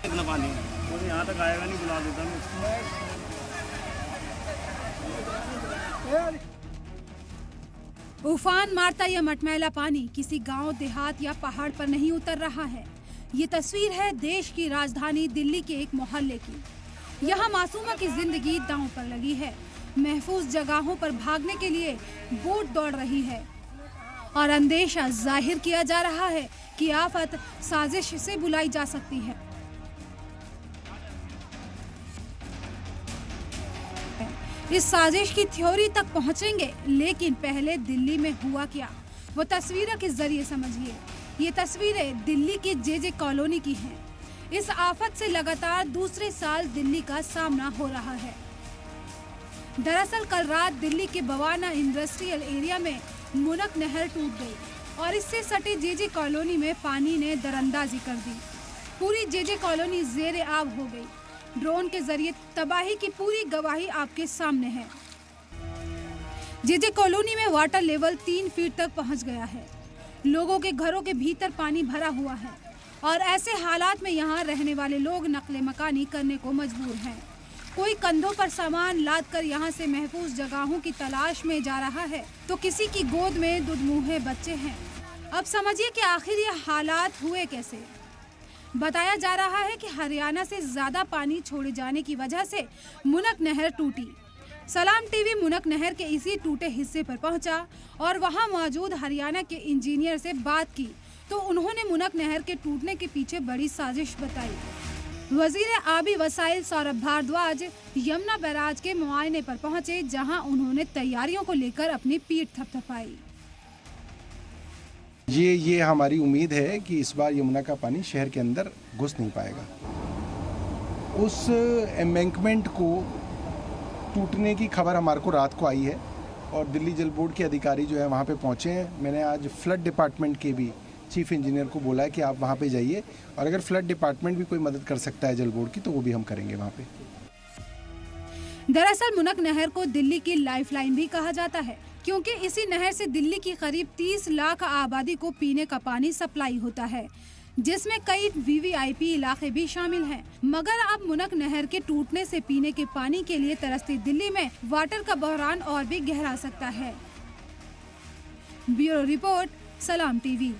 इतना पानी मुझे यहाँ तक आएगा नहीं, बुला देता मैं। उफान मारता यह मटमैला पानी किसी गांव, देहात या पहाड़ पर नहीं उतर रहा है। ये तस्वीर है देश की राजधानी दिल्ली के एक मोहल्ले की। यहाँ मासूमा की जिंदगी दांव पर लगी है। महफूज जगहों पर भागने के लिए बोट दौड़ रही है और अंदेशा जाहिर किया जा रहा है कि आफत साजिश से बुलाई जा सकती है। इस साजिश की थ्योरी तक पहुंचेंगे, लेकिन पहले दिल्ली में हुआ क्या, वो तस्वीरों के जरिए समझिए। ये तस्वीरें दिल्ली के जे कॉलोनी की हैं। इस आफत से लगातार दूसरे साल दिल्ली का सामना हो रहा है। दरअसल कल रात दिल्ली के बवाना इंडस्ट्रियल एरिया में मुनक नहर टूट गई और इससे सटे जे कॉलोनी में पानी ने दरअंदाजी कर दी। पूरी जे कॉलोनी जेर आब हो गई। ड्रोन के जरिए तबाही की पूरी गवाही आपके सामने है। जे कॉलोनी में वाटर लेवल 3 फीट तक पहुंच गया है। लोगों के घरों के भीतर पानी भरा हुआ है और ऐसे हालात में यहाँ रहने वाले लोग नकले मकानी करने को मजबूर हैं। कोई कंधों पर सामान लाद कर यहाँ से महफूज जगहों की तलाश में जा रहा है, तो किसी की गोद में दुधमुहे बच्चे हैं। अब समझिए कि आखिर ये हालात हुए कैसे। बताया जा रहा है कि हरियाणा से ज्यादा पानी छोड़े जाने की वजह से मुनक नहर टूटी। सलाम टीवी मुनक नहर के इसी टूटे हिस्से पर पहुंचा और वहां मौजूद हरियाणा के इंजीनियर से बात की, तो उन्होंने मुनक नहर के टूटने के पीछे बड़ी साजिश बताई। वजीर आबी वसाइल सौरभ भारद्वाज यमुना बैराज के मुआयने पर पहुंचे, जहां उन्होंने तैयारियों को लेकर अपनी पीठ थपथपाई। ये हमारी उम्मीद है कि इस बार यमुना का पानी शहर के अंदर घुस नहीं पाएगा। उस एम्बैंकमेंट को टूटने की खबर हमारे को रात को आई है और दिल्ली जल बोर्ड के अधिकारी जो है वहाँ पे पहुँचे हैं। मैंने आज फ्लड डिपार्टमेंट के भी चीफ इंजीनियर को बोला है कि आप वहाँ पे जाइए और अगर फ्लड डिपार्टमेंट भी कोई मदद कर सकता है जल बोर्ड की, तो वो भी हम करेंगे वहाँ पे। दरअसल मुनक नहर को दिल्ली की लाइफलाइन भी कहा जाता है, क्योंकि इसी नहर से दिल्ली की करीब 30 लाख आबादी को पीने का पानी सप्लाई होता है, जिसमें कई वीवीआईपी इलाके भी शामिल हैं। मगर अब मुनक नहर के टूटने से पीने के पानी के लिए तरसती दिल्ली में वाटर का बहरान और भी गहरा सकता है। ब्यूरो रिपोर्ट, सलाम टीवी।